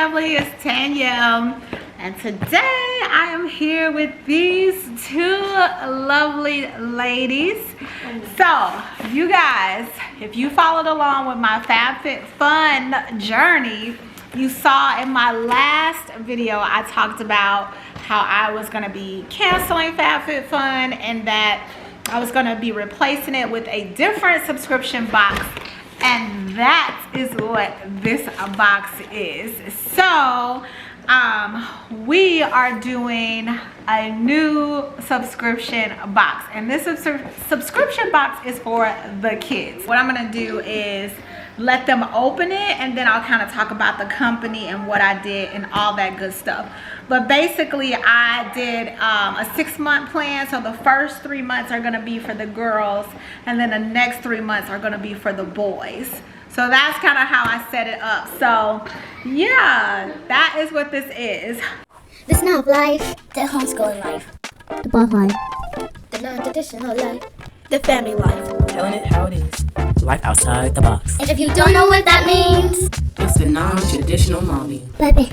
family, it's Tanya, and today I am here with these two lovely ladies. So you guys, if you followed along with my FabFitFun journey, you saw in my last video I talked about how I was going to be canceling FabFitFun and that I was going to be replacing it with a different subscription box. And that is what this box is. So we are doing a new subscription box, and this subscription box is for the kids. What I'm going to do is let them open it, and then I'll kind of talk about the company and what I did and all that good stuff. But basically I did a 6-month plan. So the first 3 months are going to be for the girls, and then the next 3 months are going to be for the boys. So that's kind of how I set it up. So yeah, that is what this is. The snob life, the homeschooling life, the bar life, the non-traditional life, the family life, telling it how it is, life outside the box. and if you don't know what that means, It's the non-traditional mommy. baby.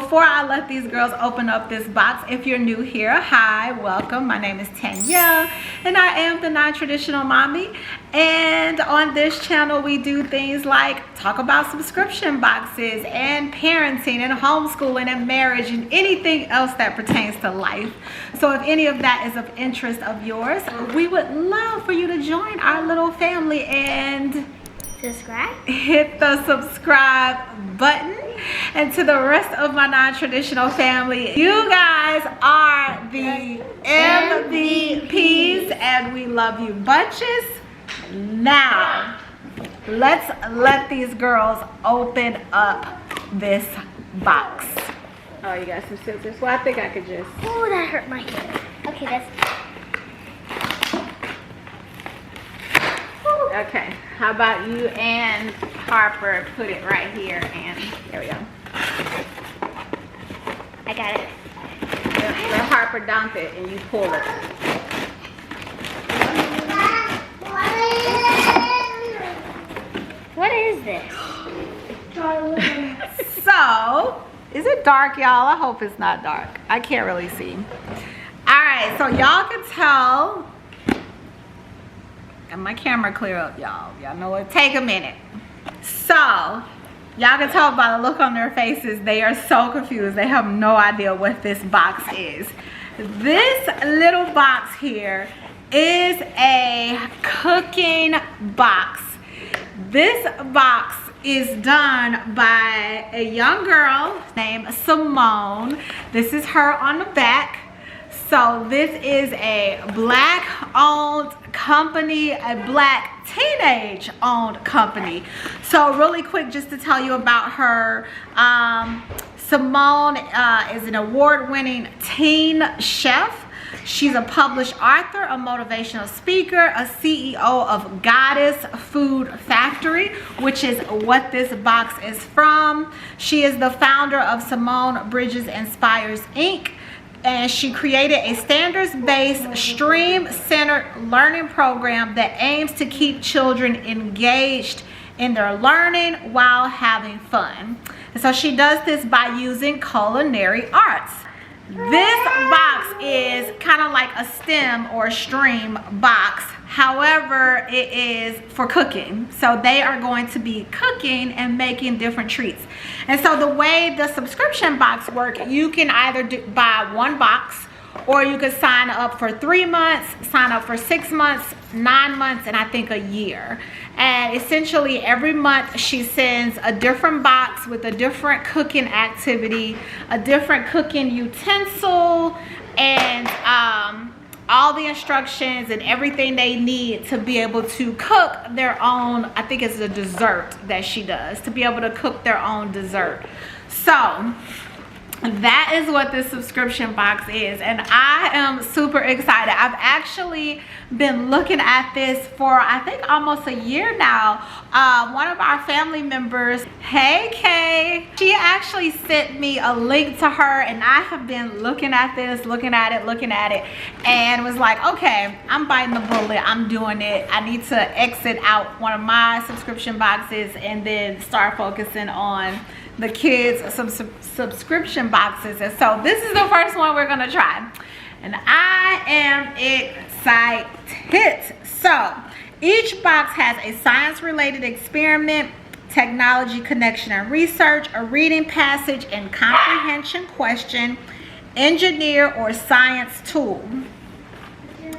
Before I let these girls open up this box, if you're new here, hi, welcome. My name is Tanya, and I am the non-traditional mommy. And on this channel, we do things like talk about subscription boxes and parenting and homeschooling and marriage and anything else that pertains to life. So if any of that is of interest of yours, we would love for you to join our little family and Subscribe. hit the subscribe button. And to the rest of my non-traditional family, you guys are the MVPs, and we love you bunches. Now let's let these girls open up this box. Oh, you got some scissors? Well, I think I could just... Oh, that hurt my hand. Okay, that's... Okay, how about you and Harper put it right here, and there we go. I got it. Let Harper dump it and you pull it. What is this? So, is it dark, y'all? I hope it's not dark. I can't really see. Alright, so y'all can tell. And my camera clear up, y'all. Y'all know it take a minute. So, y'all can tell by the look on their faces, they are so confused. They have no idea what this box is. This little box here is a cooking box. This box is done by a young girl named Simone. This is her on the back. So this is a black-owned company, a black teenage-owned company. So really quick, just to tell you about her, Simone is an award-winning teen chef. She's a published author, a motivational speaker, a CEO of Goddess Food Factory, which is what this box is from. She is the founder of Simone Bridges Inspires Inc., and she created a standards-based, stream-centered learning program that aims to keep children engaged in their learning while having fun. And so she does this by using culinary arts. This box is kind of like a STEM or a stream box. However, it is for cooking. So they are going to be cooking and making different treats. And so the way the subscription box works, you can either buy one box, or you could sign up for 3 months, sign up for 6 months, 9 months, and I think a year. And essentially every month she sends a different box with a different cooking activity, a different cooking utensil, and all the instructions and everything they need to be able to cook their own, I think it's a dessert that she does, to be able to cook their own dessert. So that is what this subscription box is, and I am super excited. I've actually been looking at this for I think almost a year now. One of our family members, hey Kay, she actually sent me a link to her, and I have been looking at this, looking at it, and was like, okay, I'm biting the bullet, I'm doing it. I need to exit out one of my subscription boxes and then start focusing on the kids some subscription boxes. And so this is the first one we're gonna try. And I am excited. So each box has a science-related experiment, technology connection and research, a reading passage and comprehension question, engineer or science tool,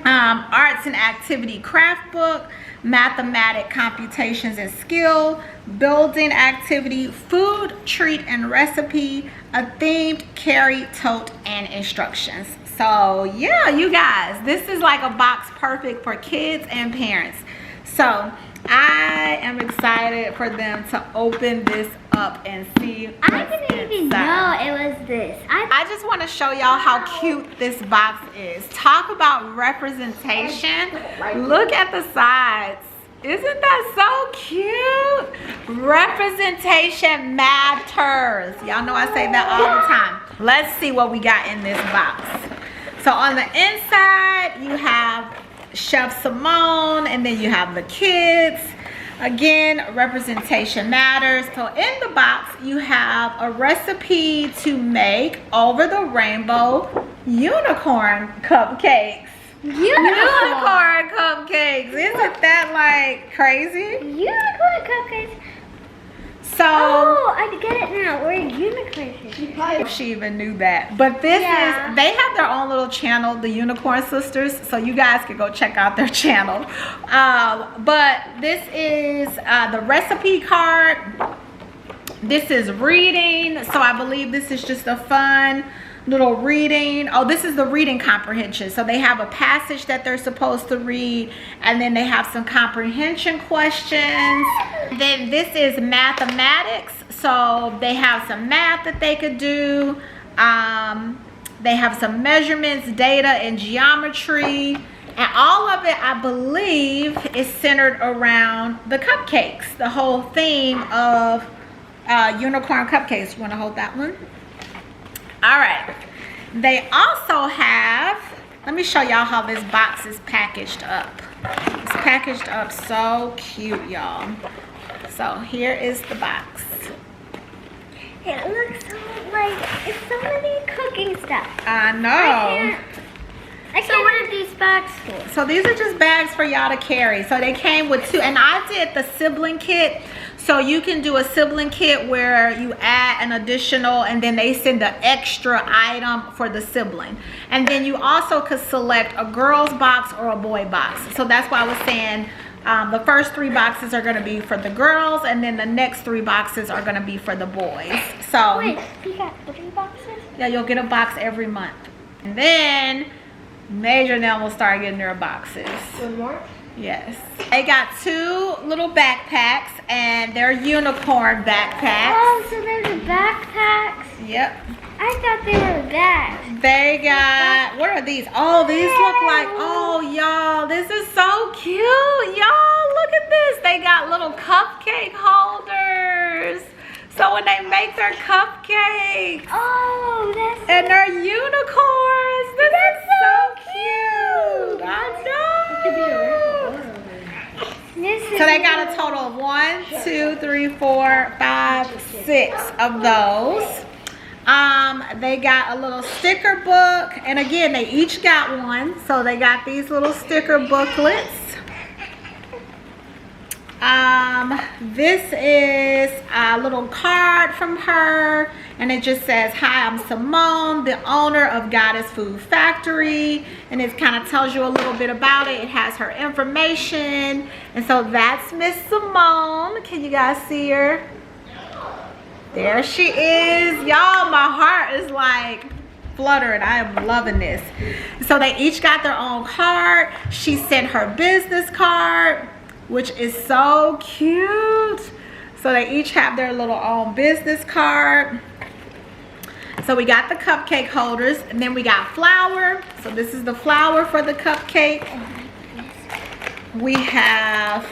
arts and activity craft book, mathematic computations and skill, building activity, food, treat and recipe, a themed carry, tote, and instructions. So yeah, you guys, this is like a box perfect for kids and parents. So I am excited for them to open this up and see what's I didn't even know it was this. I just want to show y'all how cute this box is. Talk about representation. Look at the sides. Isn't that so cute? Representation matters. Y'all know I say that all the time. Let's see what we got in this box. So on the inside, you have Chef Simone, and then you have the kids. Again, representation matters. So in the box, you have a recipe to make over the rainbow unicorn cupcakes. Unicorn cupcakes. Isn't that like crazy? Unicorn cupcakes. So Oh, I get it now. We're unicorns. if she even knew that. But this is, they have their own little channel, the Unicorn Sisters, so you guys can go check out their channel. But this is the recipe card. This is reading, so I believe this is just a fun little reading. Oh, this is the reading comprehension. So they have a passage that they're supposed to read, and then they have some comprehension questions. Then this is mathematics. So they have some math that they could do. They have some measurements, data, and geometry. And all of it, I believe, is centered around the cupcakes. The whole theme of unicorn cupcakes. You want to hold that one? All right. They also have, let me show y'all how this box is packaged up. It's packaged up so cute, y'all. So here is the box. It looks so like it's so many cooking stuff. I know. So what are these bags for? So these are just bags for y'all to carry. So they came with two, and I did the sibling kit. So you can do a sibling kit where you add an additional, and then they send an extra item for the sibling. And then you also could select a girl's box or a boy box. So that's why I was saying the first 3 boxes are going to be for the girls, and then the next 3 boxes are going to be for the boys. So Wait, you got 3 boxes? yeah, you'll get a box every month. And then Major and them will start getting their boxes. One more? Yes. They got 2 little backpacks, and they're unicorn backpacks. Oh, so they're the backpacks? Yep. I thought they were bags. They got, what are these? Oh, these look like, oh, y'all, this is so cute. Y'all, look at this. They got little cupcake holders. So when they make their cupcakes. Oh, that's And they're unicorns. This is so cute. I know. So they got a total of 1, 2, 3, 4, 5, 6 of those. They got a little sticker book, and again, they each got one. So they got these little sticker booklets. This is a little card from her, and it just says, "Hi, I'm Simone, the owner of Goddess Food Factory," and it kind of tells you a little bit about it. It has her information, and so that's Miss Simone. Can you guys see her? There she is. Y'all, my heart is like fluttering. I am loving this. So they each got their own card. She sent her business card, which is so cute. So they each have their little own business card. So we got the cupcake holders, and then we got flour. So this is the flour for the cupcake. We have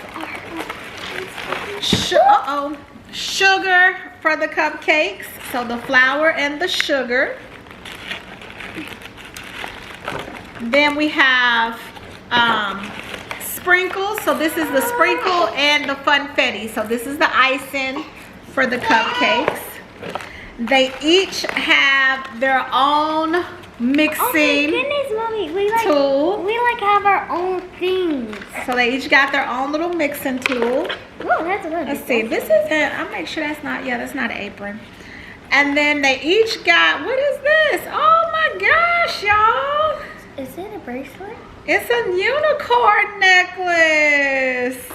sugar for the cupcakes. So the flour and the sugar. Then we have sprinkles. So this is the sprinkle and the funfetti. So this is the icing for the cupcakes. They each have their own mixing Oh my goodness, Mommy. tool. We like have our own things. So they each got their own little mixing tool. Whoa, that's a little Let's see. This isn't. I'll make sure that's not. Yeah, that's not an apron. And then they each got. What is this? Oh my gosh, y'all! Is it a bracelet? It's a unicorn necklace.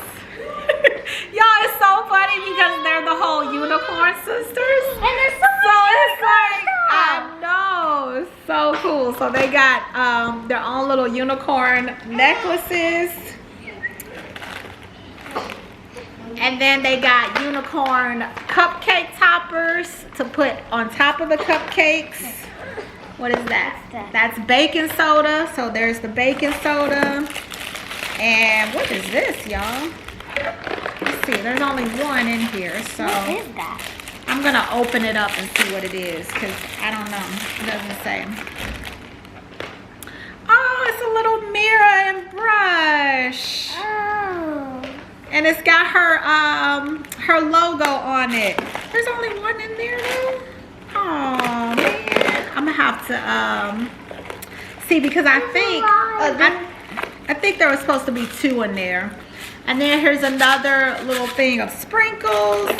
Y'all, it's so funny because they're the whole unicorn sisters. And there's so So much it's like, stuff. I know, it's so cool. So they got their own little unicorn necklaces. And then they got unicorn cupcake toppers to put on top of the cupcakes. What is that? That's baking soda. So there's the baking soda. And what is this, y'all? Let's see, there's only one in here. So What is that? I'm gonna open it up and see what it is, because I don't know. It doesn't say. Oh, it's a little mirror and brush. Oh. And it's got her logo on it. There's only one in there though. Oh man. I'm gonna have to see, because I think there was supposed to be two in there. And then here's another little thing of sprinkles.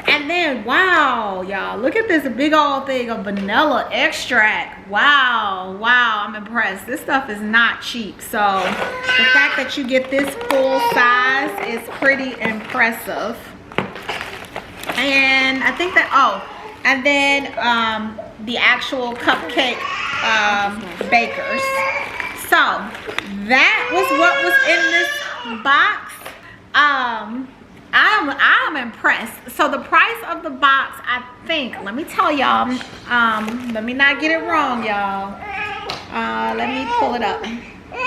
And then, wow, y'all, look at this big old thing of vanilla extract. Wow, I'm impressed. This stuff is not cheap. So the fact that you get this full size is pretty impressive. And I think that, and then the actual cupcake bakers. So that was what was in this box. I'm impressed. So the price of the box, I think, let me tell y'all, let me not get it wrong, y'all. Let me pull it up.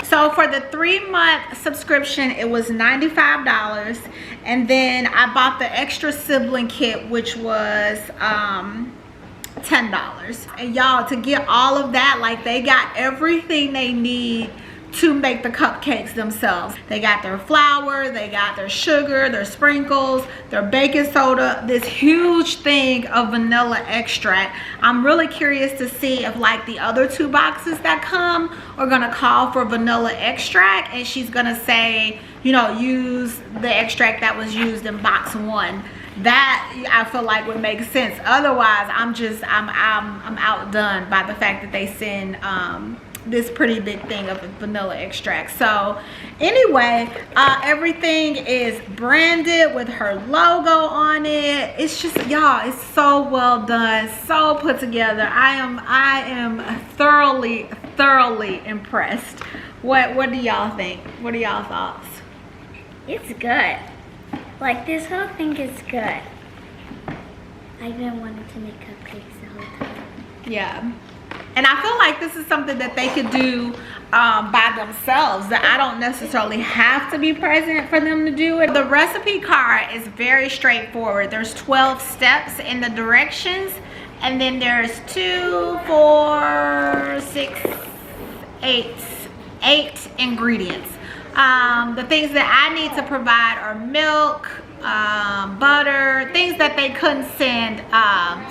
So for the 3-month subscription, it was $95. And then I bought the extra sibling kit, which was $10. And y'all, to get all of that, like, they got everything they need to make the cupcakes themselves. They got their flour, they got their sugar, their sprinkles, their baking soda, this huge thing of vanilla extract. I'm really curious to see if, like, the other 2 boxes that come are gonna call for vanilla extract, and she's gonna say, you know, use the extract that was used in box 1. That I feel like would make sense. Otherwise, I'm outdone by the fact that they send this pretty big thing of vanilla extract. So anyway, everything is branded with her logo on it. It's just, y'all, it's so well done, so put together. I am thoroughly impressed. What do y'all think? What are y'all thoughts? It's good. Like, this whole thing is good. I've been wanting to make cupcakes the whole time. Yeah. And I feel like this is something that they could do by themselves, that I don't necessarily have to be present for them to do it. The recipe card is very straightforward. There's 12 steps in the directions, and then there's 2, 4, 6, 8 ingredients. The things that I need to provide are milk, butter, things that they couldn't send,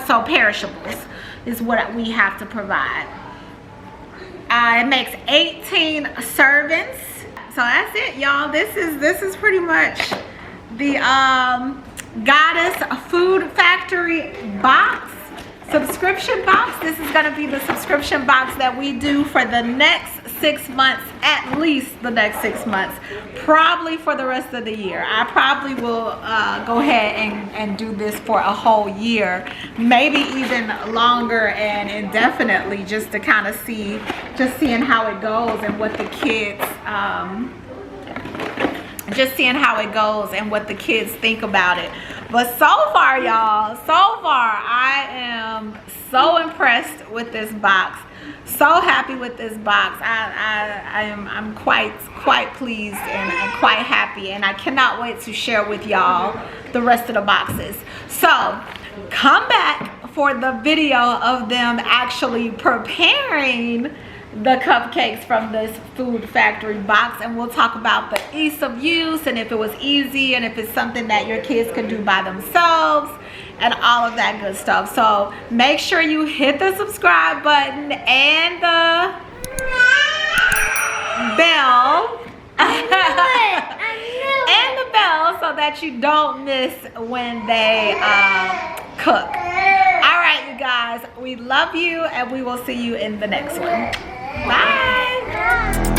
so perishables is what we have to provide. It makes 18 servings. So that's it, y'all. This is pretty much the Goddess Food Factory box, subscription box. This is gonna be the subscription box that we do for the next 6 months, at least the next 6 months, probably for the rest of the year. I probably will go ahead and do this for a whole year, maybe even longer and indefinitely, just to kind of see, seeing how it goes and what the kids, just seeing how it goes and what the kids think about it. But so far, y'all, I am so impressed with this box. So happy with this box. I'm quite pleased and quite happy, and I cannot wait to share with y'all the rest of the boxes. So come back for the video of them actually preparing the cupcakes from this Food Factory box, and we'll talk about the ease of use and if it was easy and if it's something that your kids can do by themselves, and all of that good stuff. So make sure you hit the subscribe button and the bell. And the bell so that you don't miss when they cook. All right, you guys, we love you and we will see you in the next one. Bye.